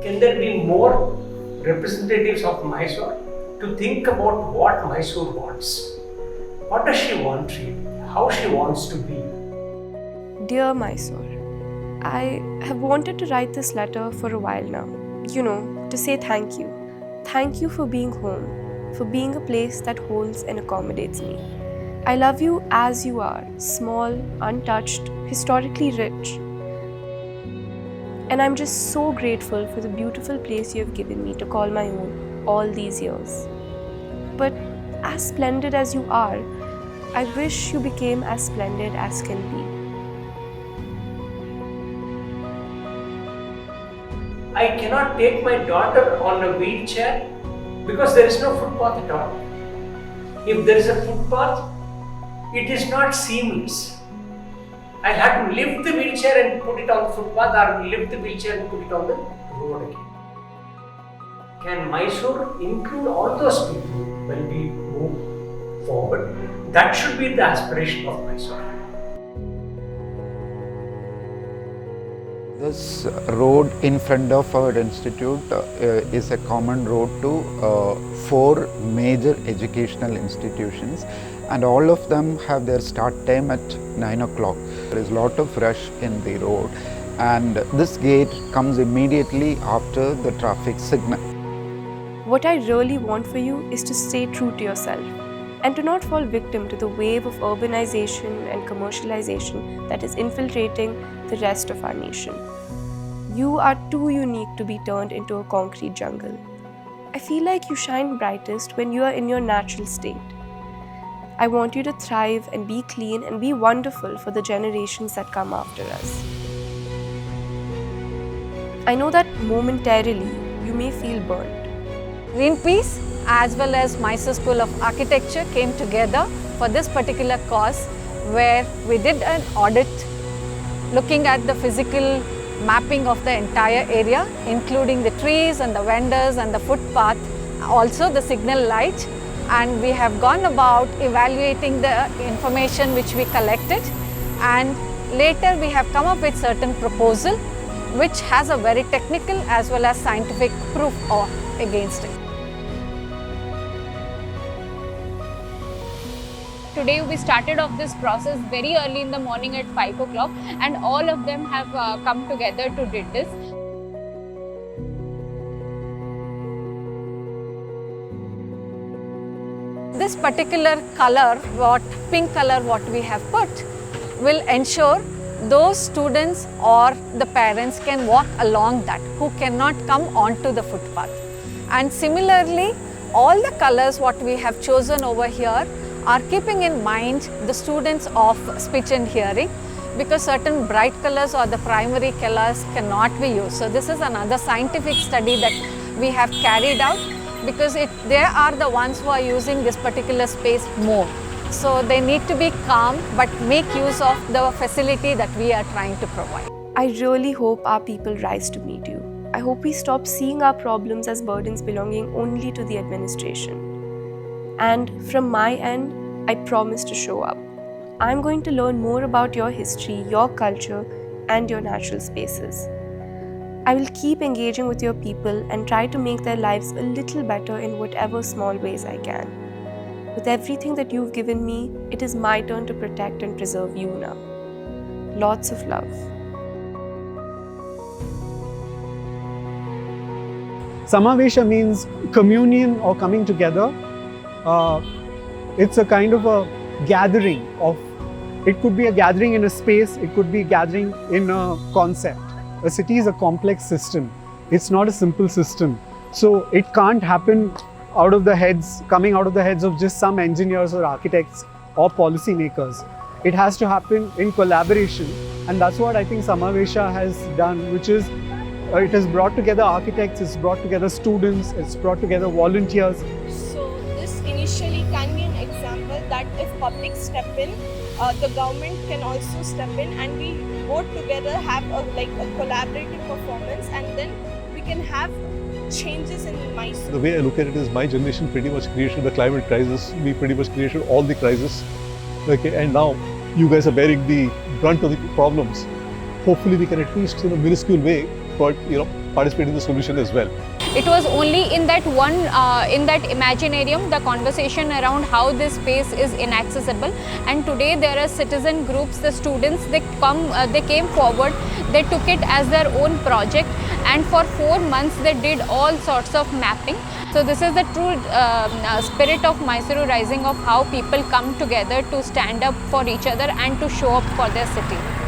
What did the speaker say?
Can there be more representatives of Mysore to think about what Mysore wants? What does she want really? How she wants to be? Dear Mysore, I have wanted to write this letter for a while now. To say thank you. Thank you for being home, for being a place that holds and accommodates me. I love you as you are, small, untouched, historically rich. And I'm just so grateful for the beautiful place you have given me to call my own all these years. But as splendid as you are, I wish you became as splendid as can be. I cannot take my daughter on a wheelchair because there is no footpath at all. If there is a footpath, it is not seamless. I have to lift the wheelchair and put it on the footpath, or lift the wheelchair and put it on the road again. Can Mysore include all those people when we move forward? That should be the aspiration of Mysore. This road in front of our institute is a common road to 4 major educational institutions, and all of them have their start time at 9 o'clock. There is a lot of rush in the road, and this gate comes immediately after the traffic signal. What I really want for you is to stay true to yourself and to not fall victim to the wave of urbanization and commercialization that is infiltrating the rest of our nation. You are too unique to be turned into a concrete jungle. I feel like you shine brightest when you are in your natural state. I want you to thrive and be clean and be wonderful for the generations that come after us. I know that momentarily you may feel burnt. Greenpeace as well as Mysore School of Architecture came together for this particular cause, where we did an audit looking at the physical mapping of the entire area, including the trees and the vendors and the footpath, also the signal light, and we have gone about evaluating the information which we collected, and later we have come up with certain proposal which has a very technical as well as scientific proof against it. Today we started off this process very early in the morning at 5 o'clock, and all of them have come together to did this. This particular color, pink color what we have put, will ensure those students or the parents can walk along that who cannot come onto the footpath. And similarly, all the colors what we have chosen over here are keeping in mind the students of speech and hearing, because certain bright colors or the primary colors cannot be used. So this is another scientific study that we have carried out, because they are the ones who are using this particular space more. So they need to be calm but make use of the facility that we are trying to provide. I really hope our people rise to meet you. I hope we stop seeing our problems as burdens belonging only to the administration. And from my end, I promise to show up. I'm going to learn more about your history, your culture, and your natural spaces. I will keep engaging with your people and try to make their lives a little better in whatever small ways I can. With everything that you've given me, it is my turn to protect and preserve you now. Lots of love. Samavesha means communion or coming together. It's a kind of a gathering of, it could be a gathering in a space, it could be a gathering in a concept. A city is a complex system. It's not a simple system. So it can't happen coming out of the heads of just some engineers or architects or policymakers. It has to happen in collaboration, and that's what I think Samavesha has done, which is it has brought together architects, it's brought together students, it's brought together volunteers. So this initially can be an example that if public step in, the government can also step in, and we both together have a collaborative performance, and then we can have changes in Mysore. The way I look at it is, my generation pretty much created the climate crisis. We pretty much created all the crises. Okay, and now you guys are bearing the brunt of the problems. hopefully we can at least in a minuscule way participate in the solution as well. It was only in that in that imaginarium, the conversation around how this space is inaccessible, and today there are citizen groups, the students, they came forward, they took it as their own project, and for 4 months they did all sorts of mapping. So this is the true spirit of Mysuru Rising, of how people come together to stand up for each other and to show up for their city.